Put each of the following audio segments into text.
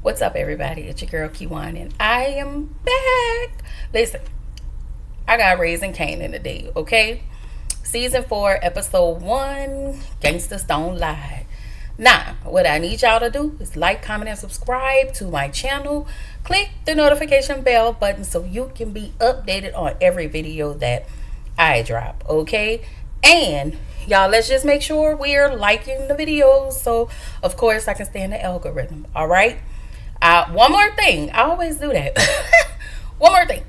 What's up, everybody? It's your girl Kiwan, and I am back. Listen, I got Raising Kanan today, okay? Season 4, Episode 1, Gangstas Don't Lie. Now, what I need y'all to do is like, comment, and subscribe to my channel. Click the notification bell button so you can be updated on every video that I drop, okay? And y'all, let's just make sure we're liking the videos so, of course, I can stay in the algorithm, all right? One more thing. I always do that. One more thing.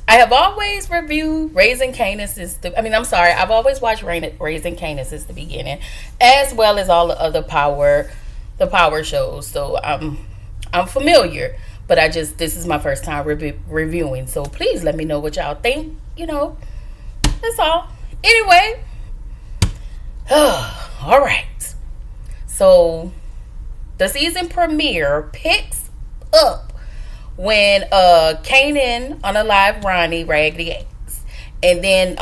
I have always reviewed Raising Kanan since I've always watched Raising Kanan since the beginning, as well as all the other power shows. So I'm familiar, but this is my first time reviewing. So please let me know what y'all think. That's all. Anyway, all right. So the season premiere picks up when Kanan unalive Ronnie Raggedy X, and then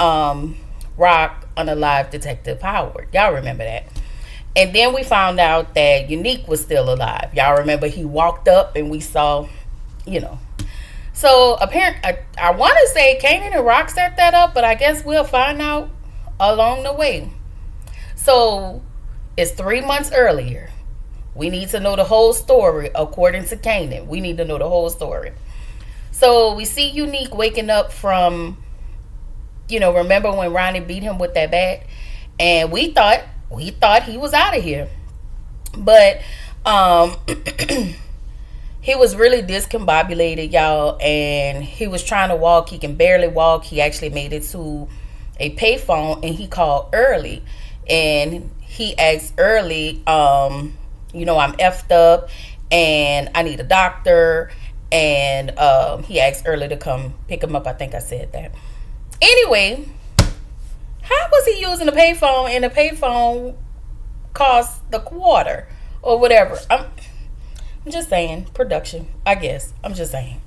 Rock unalive Detective Howard. Y'all remember that? And then we found out that Unique was still alive. Y'all remember he walked up and we saw, So apparently, I want to say Kanan and Rock set that up, but I guess we'll find out along the way. So it's 3 months earlier. We need to know the whole story according to Kanan. We need to know the whole story. So we see Unique waking up from, remember when Ronnie beat him with that bat? And we thought he was out of here. But he was really discombobulated, y'all, and he was trying to walk. He can barely walk. He actually made it to a payphone and he called Early. And he asked Early, I'm effed up and I need a doctor. And he asked Early to come pick him up. I think I said that. Anyway, how was he using a payphone and the payphone cost the quarter or whatever? I'm just saying, production, I guess. I'm just saying.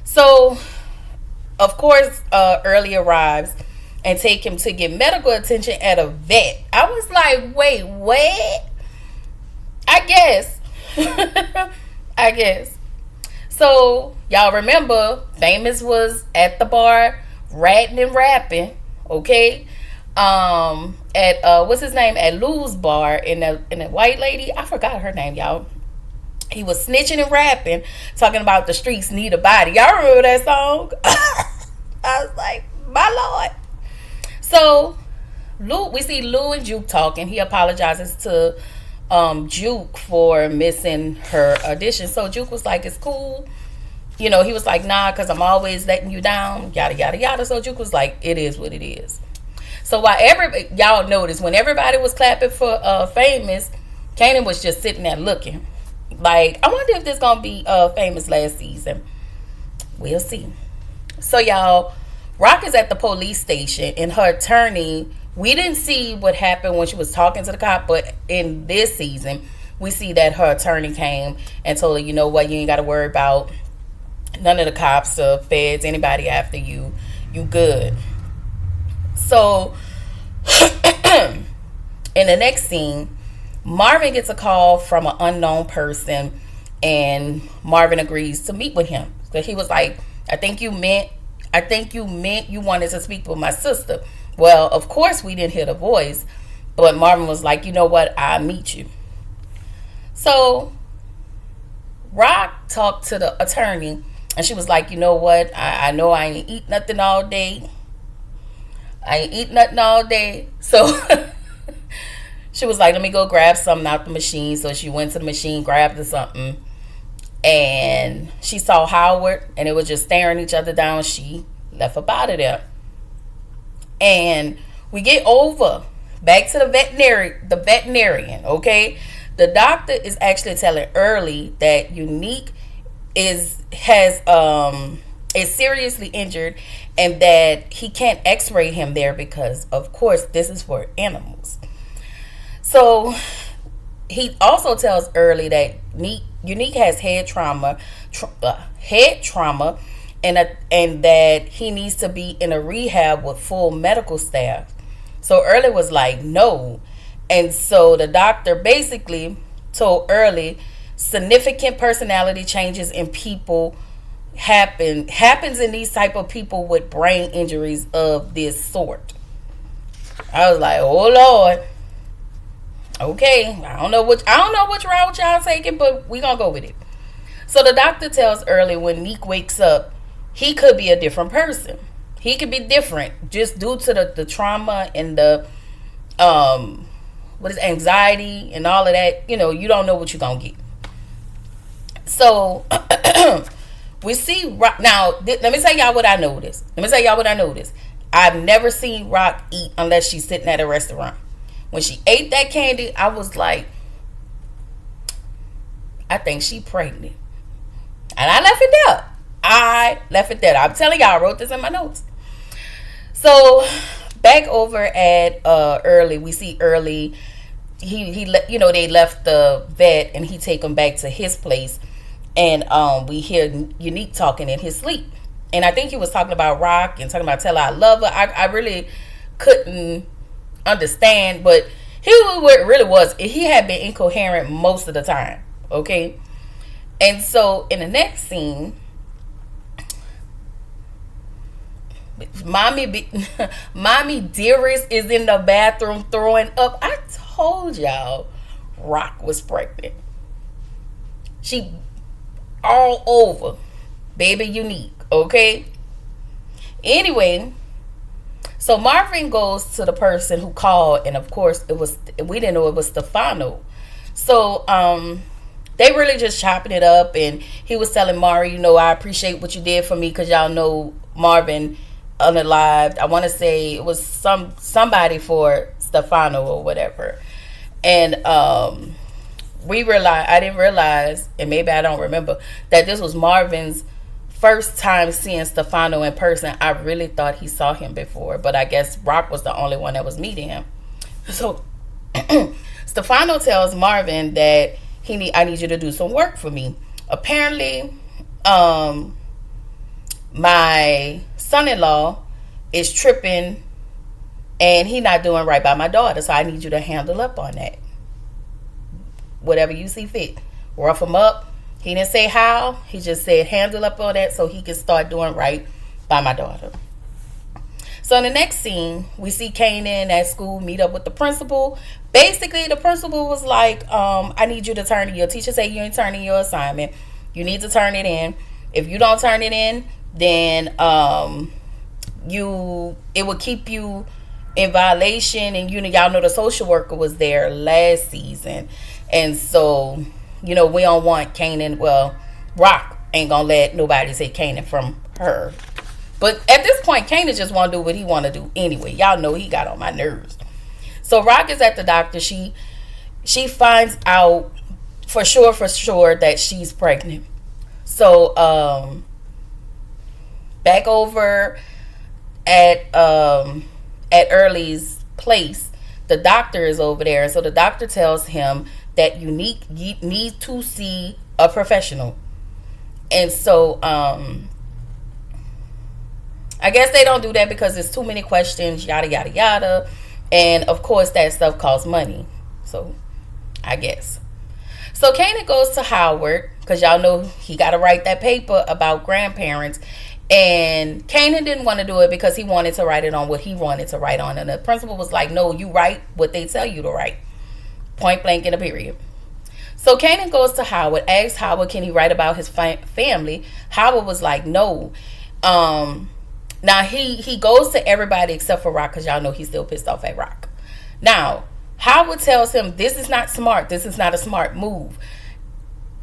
So, of course, Early arrives and take him to get medical attention at a vet. I was like, wait, what? I guess. So, y'all remember, Famous was at the bar ratting and rapping, okay? At what's his name? At Lou's bar, and the white lady, I forgot her name, y'all. He was snitching and rapping, talking about the streets need a body. Y'all remember that song? I was like, my Lord. So, we see Lou and Juke talking. He apologizes to Juke for missing her audition. So Juke was like, it's cool. He was like, nah, because I'm always letting you down, yada, yada, yada. So Juke was like, it is what it is. So while y'all noticed, when everybody was clapping for Famous, Kanan was just sitting there looking. Like, I wonder if this going to be Famous last season. We'll see. So, y'all, Rock is at the police station, and her attorney, we didn't see what happened when she was talking to the cop, but in this season, we see that her attorney came and told her, you know what, you ain't got to worry about none of the cops, the feds, anybody after you. You good. So, in the next scene, Marvin gets a call from an unknown person, and Marvin agrees to meet with him. So he was like, I think you meant you wanted to speak with my sister. Well, of course we didn't hear the voice, but Marvin was like, you know what, I'll meet you. So Rock talked to the attorney, and she was like, you know what, I know I ain't eat nothing all day. So she was like, let me go grab something out the machine. So she went to the machine, grabbed something, and she saw Howard, and it was just staring each other down. She left up out of there. And we get over back to the veterinarian, okay? The doctor is actually telling Early that Unique is seriously injured and that he can't x-ray him there because, of course, this is for animals. So he also tells Early that Unique has head trauma, and that he needs to be in a rehab with full medical staff. So Early was like, no. And so the doctor basically told Early significant personality changes in people happens in these type of people with brain injuries of this sort. I was like, oh Lord. Okay, I don't know which route y'all taking, but we gonna go with it. So the doctor tells Early when Neek wakes up, he could be a different person. He could be different just due to the trauma and the anxiety and all of that. You know, you don't know what you're gonna get. So we see Rock now. Let me tell y'all what I noticed. I've never seen Rock eat unless she's sitting at a restaurant. When she ate that candy, I was like, I think she pregnant. And I left it there. I'm telling y'all, I wrote this in my notes. So back over at Early, we see Early. They left the vet and he take them back to his place, and we hear Unique talking in his sleep, and I think he was talking about Rock and talking about tell her I love her. I really couldn't understand, but really was. He had been incoherent most of the time. Okay, and so in the next scene, Mommy Dearest is in the bathroom throwing up. I told y'all Rock was pregnant. She all over baby Unique. Okay. Anyway, so Marvin goes to the person who called, and of course we didn't know it was Stefano. So they really just chopping it up, and he was telling Mari, I appreciate what you did for me, because y'all know Marvin unalived. I want to say it was somebody for Stefano or whatever. And I didn't realize, and maybe I don't remember, that this was Marvin's first time seeing Stefano in person. I really thought he saw him before, but I guess Rock was the only one that was meeting him. So Stefano tells Marvin that I need you to do some work for me. Apparently, my son-in-law is tripping and he not doing right by my daughter, so I need you to handle up on that. Whatever you see fit. Rough him up. He didn't say how. He just said handle up on that so he can start doing right by my daughter. So in the next scene, we see Kanan at school meet up with the principal. Basically, the principal was like, I need you to turn in. Your teacher say you ain't turning your assignment. You need to turn it in. If you don't turn it in, then it will keep you in violation. And y'all know the social worker was there last season, and so we don't want Kanan. Well, Rock ain't gonna let nobody say Kanan from her. But at this point, Kanan just want to do what he want to do anyway. Y'all know he got on my nerves. So Rock is at the doctor. She finds out for sure that she's pregnant. So back over at Early's place, the doctor is over there. So the doctor tells him that you need to see a professional. And so I guess they don't do that because there's too many questions, yada yada yada, and of course that stuff costs money. So I guess. So Kanan goes to Howard because y'all know he got to write that paper about grandparents. And Kanan didn't want to do it because he wanted to write it on what he wanted to write on. And the principal was like, no, you write what they tell you to write. Point blank in a period. So Kanan goes to Howard, asks Howard, can he write about his family? Howard was like, no. Now, he goes to everybody except for Rock because y'all know he's still pissed off at Rock. Now, Howard tells him, this is not smart. This is not a smart move.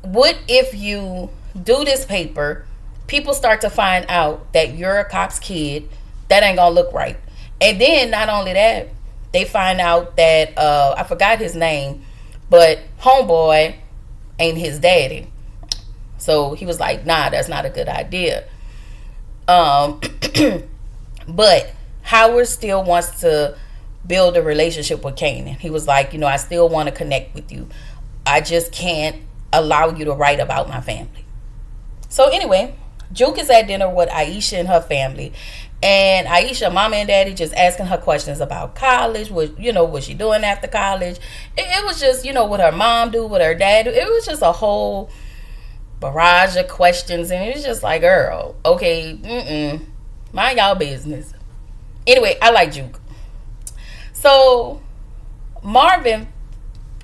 What if you do this paper, people start to find out that you're a cop's kid? That ain't gonna look right. And then, not only that, they find out that, I forgot his name, but homeboy ain't his daddy. So he was like, nah, that's not a good idea. But Howard still wants to build a relationship with Kanan. He was like, I still want to connect with you. I just can't allow you to write about my family. So anyway, Juke is at dinner with Aisha and her family. And Aisha, mama and daddy, just asking her questions about college. What she doing after college? It was just, what her mom do, what her dad do. It was just a whole barrage of questions. And it was just like, girl, okay, mind y'all business. Anyway, I like Juke. So Marvin,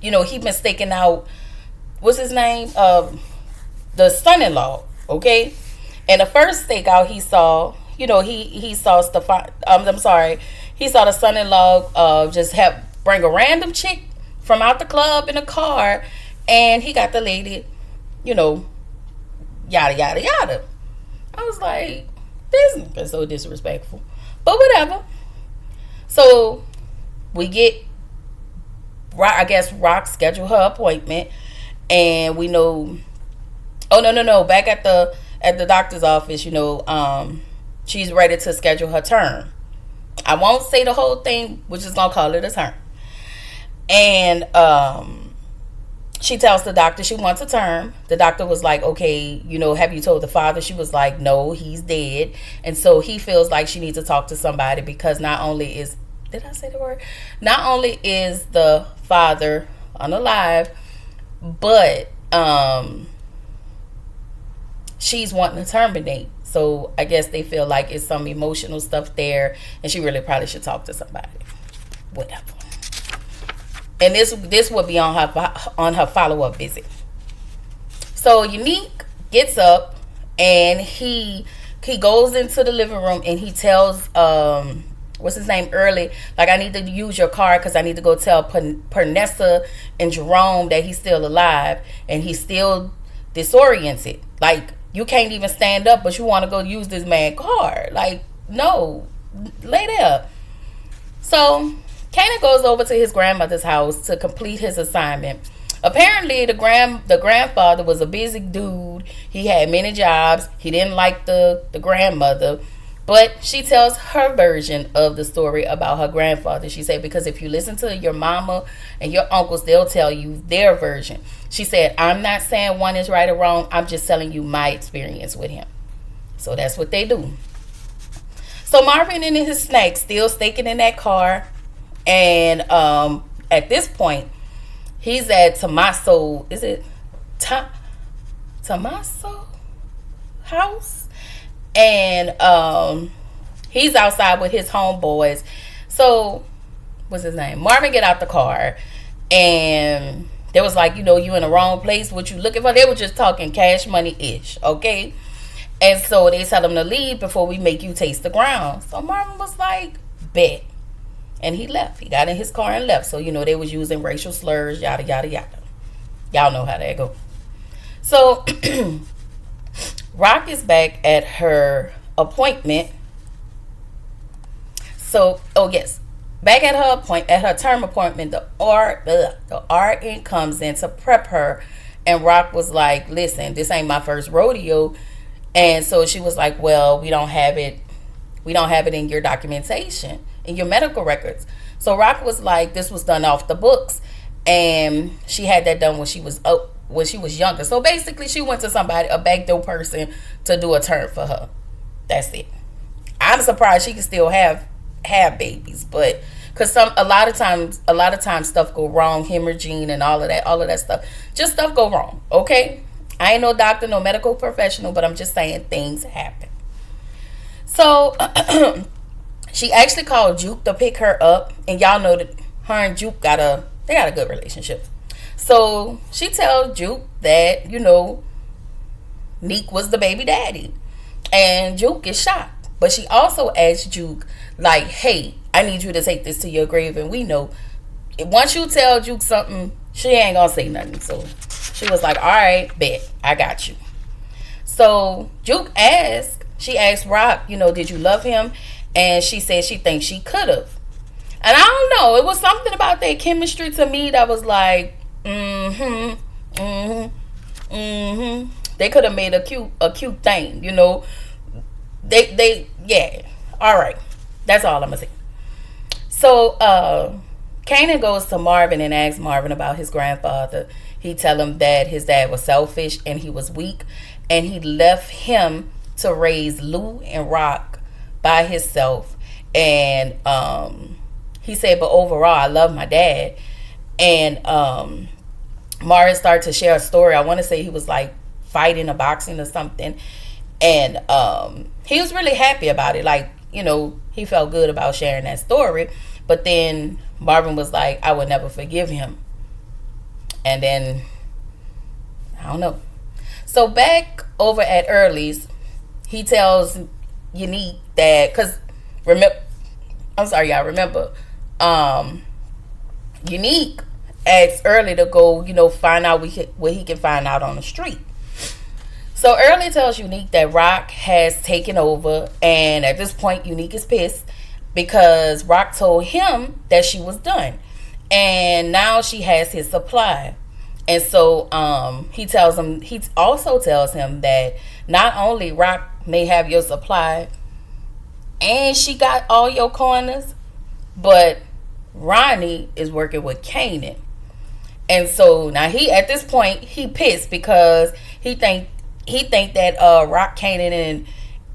he been staking out, what's his name? The son-in-law, okay? And the first stakeout he saw, he saw Stefan. I'm sorry, he saw the son-in-law just bring a random chick from out the club in a car, and he got the lady, yada yada yada. I was like, this is so disrespectful, but whatever. So we get, I guess Rock scheduled her appointment, and we know. Oh no! Back at the doctor's office, she's ready to schedule her term. I won't say the whole thing. We're just gonna call it a term. And she tells the doctor she wants a term. The doctor was like, okay, have you told the father? She was like, no, he's dead. And so he feels like she needs to talk to somebody, because not only is, did I say the word? Not only is the father unalive, but she's wanting to terminate. So I guess they feel like it's some emotional stuff there, and she really probably should talk to somebody. Whatever. And this would be on her follow-up visit. So Unique gets up, and he goes into the living room, and he tells what's his name, Early, like, I need to use your car because I need to go tell Pernessa and Jerome that he's still alive, and he's still disoriented. Like, you can't even stand up, but you want to go use this man's car. Like, no, lay there. So Kanan goes over to his grandmother's house to complete his assignment. Apparently, the grandfather was a busy dude. He had many jobs. He didn't like the grandmother. But she tells her version of the story about her grandfather. She said, because if you listen to your mama and your uncles, they'll tell you their version. She said, I'm not saying one is right or wrong. I'm just telling you my experience with him. So that's what they do. So Marvin and his snake still staking in that car. And at this point, he's at Tommaso. Is it Tommaso house? And he's outside with his homeboys. So, what's his name? Marvin get out the car, and they was like, you in the wrong place. What you looking for? They were just talking cash money-ish, okay? And so they tell him to leave before we make you taste the ground. So Marvin was like, bet. And he left. He got in his car and left. So, they was using racial slurs, yada, yada, yada. Y'all know how that go. So Rock is back at her appointment. So, back at her term appointment, the RN comes in to prep her, and Rock was like, "Listen, this ain't my first rodeo," and so she was like, "Well, we don't have it in your documentation, in your medical records." So Rock was like, "This was done off the books," and she had that done when she was younger. So basically, she went to somebody, a backdoor person, to do a turn for her. That's it. I'm surprised she can still have babies, but because a lot of times stuff go wrong, hemorrhaging and all of that stuff. Just stuff go wrong. Okay, I ain't no doctor, no medical professional, but I'm just saying things happen. So she actually called Juke to pick her up, and y'all know that her and Juke got a good relationship. So she tells Juke that, Neek was the baby daddy. And Juke is shocked. But she also asked Juke, like, hey, I need you to take this to your grave. And we know, once you tell Juke something, she ain't going to say nothing. So she was like, all right, bet, I got you. So Juke asked Rock, did you love him? And she said she thinks she could have. And I don't know, it was something about their chemistry to me that was like, they could have made a cute thing, They yeah. All right. That's all I'm gonna say. So Kanan goes to Marvin and asks Marvin about his grandfather. He tell him that his dad was selfish and he was weak, and he left him to raise Lou and Rock by himself. And he said, but overall, I love my dad. And Marvin started to share a story. I want to say he was like fighting or boxing or something. And he was really happy about it. Like, he felt good about sharing that story. But then Marvin was like, I would never forgive him. And then, I don't know. So back over at Early's, he tells Unique that, because remember, Unique asked Early to go, find out what he can find out on the street. So Early tells Unique that Rock has taken over, and at this point, Unique is pissed because Rock told him that she was done, and now she has his supply. And so he also tells him that not only Rock may have your supply and she got all your corners, but Ronnie is working with Kanan. And so now at this point he pissed because he think that Rock, Kanan,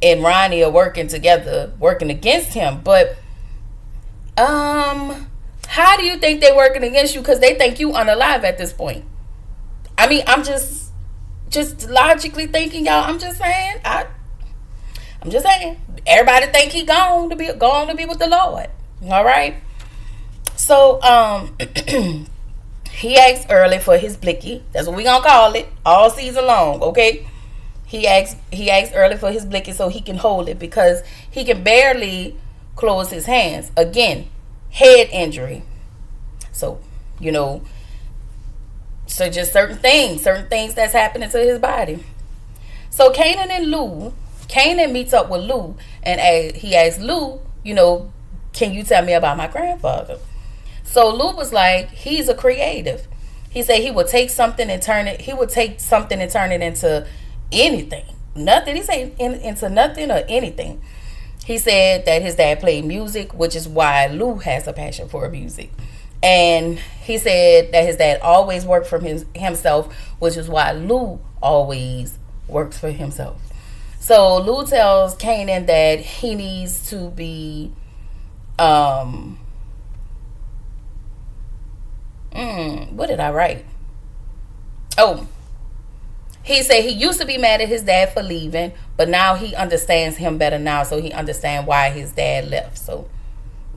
and Ronnie are working together, working against him. But how do you think they're working against you? Because they think you unalive at this point. I mean, I'm just logically thinking, y'all. I'm just saying. Everybody think he gone to be with the Lord. All right. So he asked Early for his blicky. That's what we gonna call it all season long. Okay. He asked Early for his blicky so he can hold it because he can barely close his hands. Again, head injury. So So just certain things that's happening to his body. So Kanan meets up with Lou, and he asks Lou, can you tell me about my grandfather? So Lou was like, he's a creative. He said he would take something and turn it into anything. Nothing. He said into nothing or anything. He said that his dad played music, which is why Lou has a passion for music. And he said that his dad always worked for himself, which is why Lou always works for himself. So Lou tells Kanan that he needs to be what did I write? Oh, he said he used to be mad at his dad for leaving, but now he understands him better now, so he understands why his dad left. So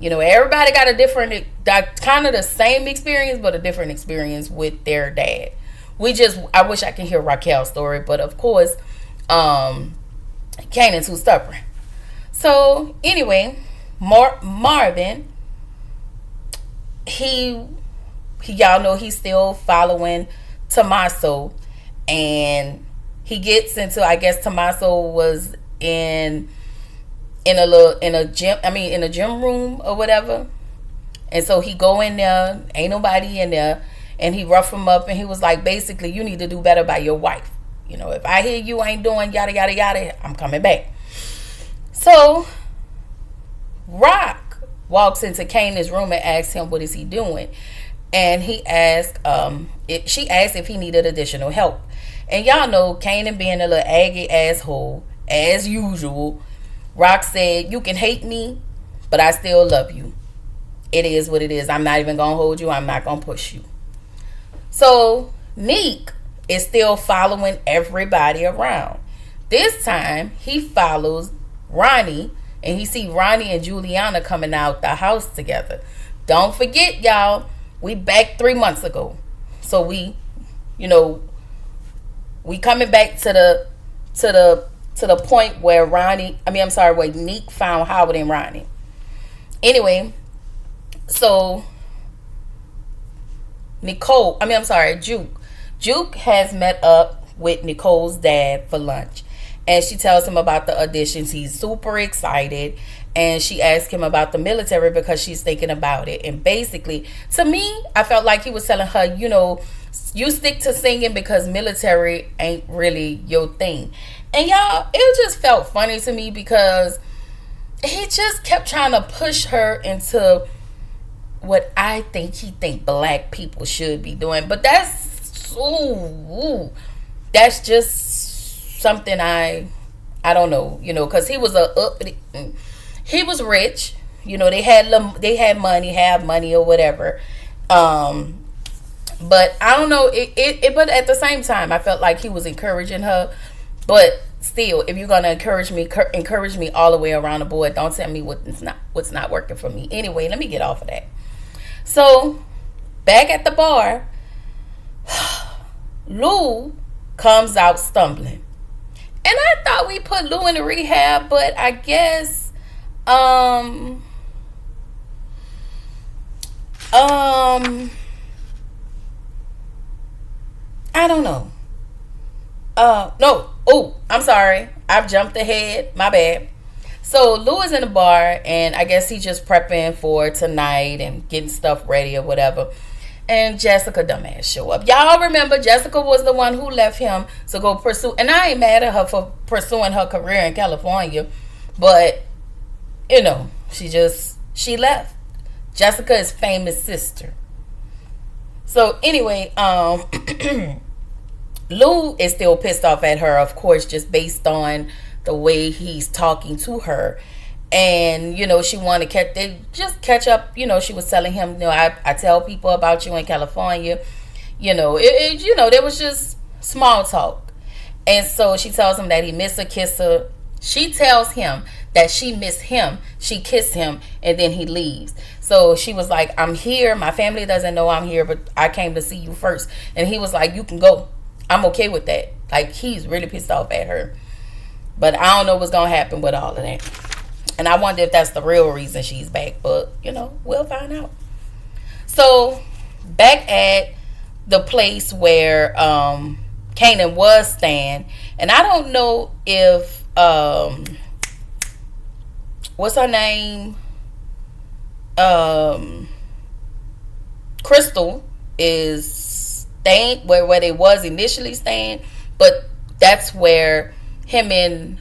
everybody got a different, kind of the same experience, but a different experience with their dad. I wish I could hear Raquel's story, but of course, Kanan's too stubborn. So anyway, Marvin, y'all know he's still following Tommaso, and he gets into, I guess Tommaso was in a gym room or whatever. And so he go in there, ain't nobody in there, and he rough him up, and he was like, basically, you need to do better by your wife. If I hear you ain't doing yada yada yada, I'm coming back. So Rock walks into Kanan's room and asks him what is he doing. And she asked if he needed additional help. And y'all know Kanan being a little aggy asshole as usual. Rock said, you can hate me, but I still love you. It is what it is. I'm not even going to hold you. I'm not going to push you. So Neek is still following everybody around. This time, he follows Ronnie, and he see Ronnie and Juliana coming out the house together. Don't forget, y'all, we back 3 months ago. So we coming back to the point where where Neek found Howard and Ronnie. Anyway, so Juke has met up with Nicole's dad for lunch, and she tells him about the auditions. He's super excited, and she asks him about the military because she's thinking about it. And basically, to me, I felt like he was telling her, you stick to singing because military ain't really your thing. And y'all, it just felt funny to me because he just kept trying to push her into what I think he think black people should be doing. But that's just something I I don't know, because he was rich. They had money, have money or whatever. But I don't know. But at the same time, I felt like he was encouraging her. But still, if you're gonna encourage me all the way around the board. Don't tell me what's not working for me. Anyway, let me get off of that. So back at the bar, Lou comes out stumbling. And I thought we put Lou in the rehab, but I guess I don't know. No. Oh, I'm sorry. I've jumped ahead. My bad. So Lou is in the bar, and I guess he's just prepping for tonight and getting stuff ready or whatever. And Jessica dumbass show up. Y'all remember Jessica was the one who left him to go pursue. And I ain't mad at her for pursuing her career in California, but she left. Jessica is famous sister. So anyway, Lou is still pissed off at her, of course, just based on the way he's talking to her. And, she wanted to catch up. She was telling him, I tell people about you in California. There was just small talk. And so she tells him that he missed her, kiss her. She tells him that she missed him. She kissed him, and then he leaves. So she was like, I'm here. My family doesn't know I'm here, but I came to see you first. And he was like, you can go. I'm okay with that. Like, he's really pissed off at her. But I don't know what's going to happen with all of that. And I wonder if that's the real reason she's back. But, we'll find out. So, back at the place where Kanan was staying. And I don't know if, what's her name? Crystal is staying where they was initially staying. But that's where him and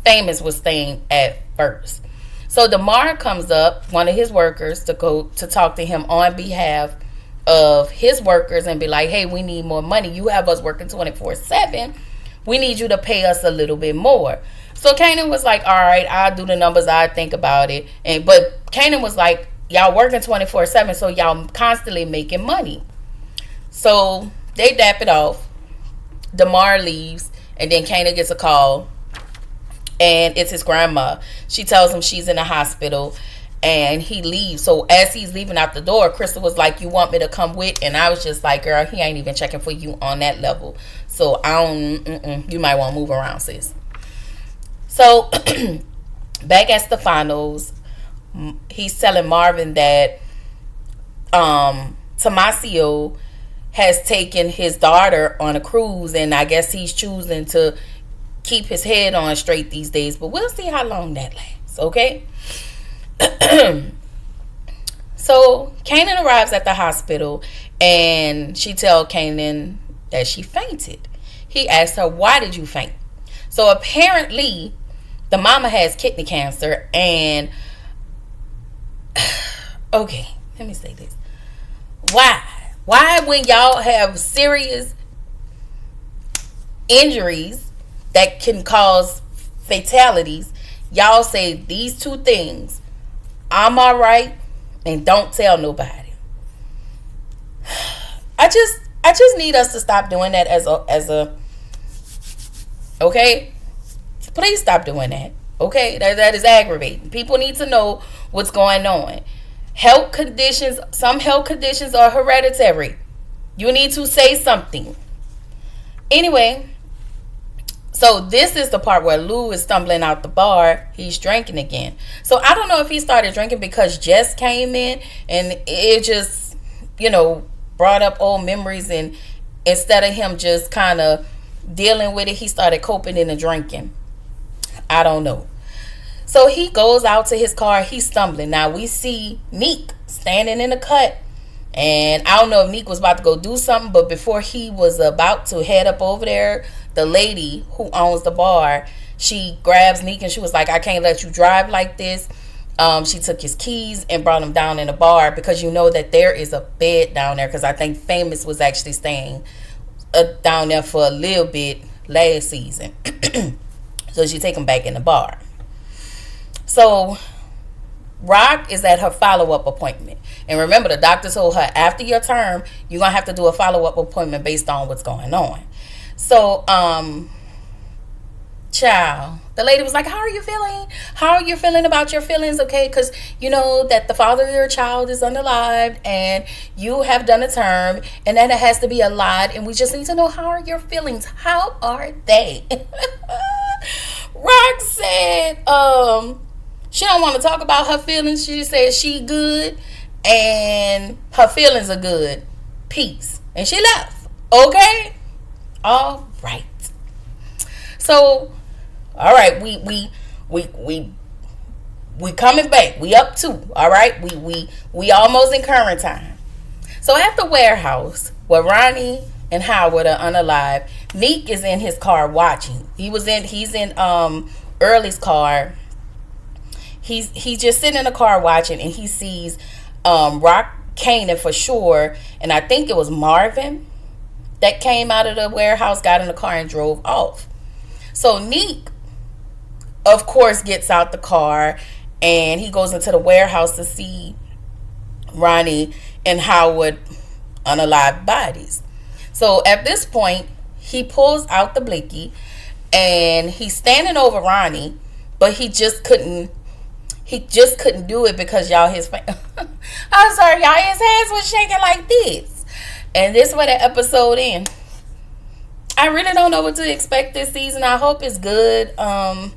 Famous was staying at first. So Damar comes up, one of his workers, to go to talk to him on behalf of his workers and be like, hey, we need more money. You have us working 24/7. We need you to pay us a little bit more. So Kanan was like, all right, I'll do the numbers. I'll think about it. But Kanan was like, y'all working 24/7, so y'all constantly making money. So they dap it off. Damar leaves, and then Kanan gets a call. And it's his grandma. She tells him she's in the hospital, and he leaves. So as he's leaving out the door, Crystal was like, you want me to come with? And I was just like, girl, he ain't even checking for you on that level. So you might want to move around, sis. So back at Stefano's, he's telling Marvin that Tomasio has taken his daughter on a cruise, and I guess he's choosing to keep his head on straight these days, but we'll see how long that lasts, okay? So Kanan arrives at the hospital, and she tells Kanan that she fainted. He asks her, why did you faint? So apparently the mama has kidney cancer, and okay, let me say this. Why when y'all have serious injuries that can cause fatalities, y'all say these two things: I'm all right, and don't tell nobody. I just need us to stop doing that as a okay? Please stop doing that. Okay? That is aggravating. People need to know what's going on. Some health conditions are hereditary. You need to say something. Anyway, so this is the part where Lou is stumbling out the bar. He's drinking again. So I don't know if he started drinking because Jess came in and it just, brought up old memories, and instead of him just kind of dealing with it, he started coping in the drinking. I don't know. So he goes out to his car. He's stumbling. Now we see Neek standing in the cut. And I don't know if Neek was about to go do something, but before he was about to head up over there, the lady who owns the bar, she grabs Neek and she was like, I can't let you drive like this. She took his keys and brought him down in the bar, because that there is a bed down there, because I think Famous was actually staying down there for a little bit last season. So she take him back in the bar. So Rock is at her follow-up appointment. And remember, the doctor told her after your term, you're going to have to do a follow-up appointment based on what's going on. So, child, the lady was like, how are you feeling? How are you feeling about your feelings? Okay, because you know that the father of your child is unalived and you have done a term and that it has to be a lot. And we just need to know, how are your feelings? How are they? Rock said, she don't want to talk about her feelings. She said she good and her feelings are good. Peace. And she left. Okay? All right. So, all right, we coming back. We up 2. All right? We almost in current time. So at the warehouse where Ronnie and Howard are unalive, Neek is in his car watching. He's in Early's car. He's just sitting in the car watching, and he sees Rock, Kanan for sure, and I think it was Marvin that came out of the warehouse, got in the car, and drove off. So Neek, of course, gets out the car, and he goes into the warehouse to see Ronnie and Howard unalive bodies. So at this point, he pulls out the blicky, and he's standing over Ronnie, but he just couldn't do it because y'all I'm sorry, y'all, his hands was shaking like this. And this way the episode ends. I really don't know what to expect this season. I hope it's good. I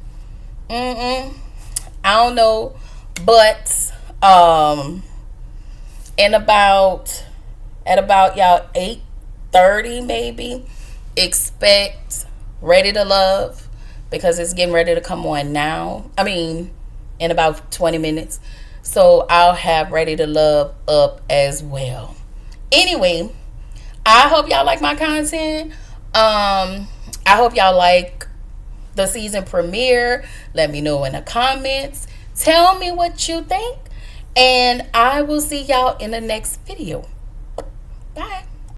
don't know. But at about y'all 8:30 maybe, expect Ready to Love, because it's getting ready to come on now. I mean, in about 20 minutes. So I'll have Ready to Love up as well. Anyway, I hope y'all like my content. I hope y'all like the season premiere. Let me know in the comments. Tell me what you think. And I will see y'all in the next video. Bye.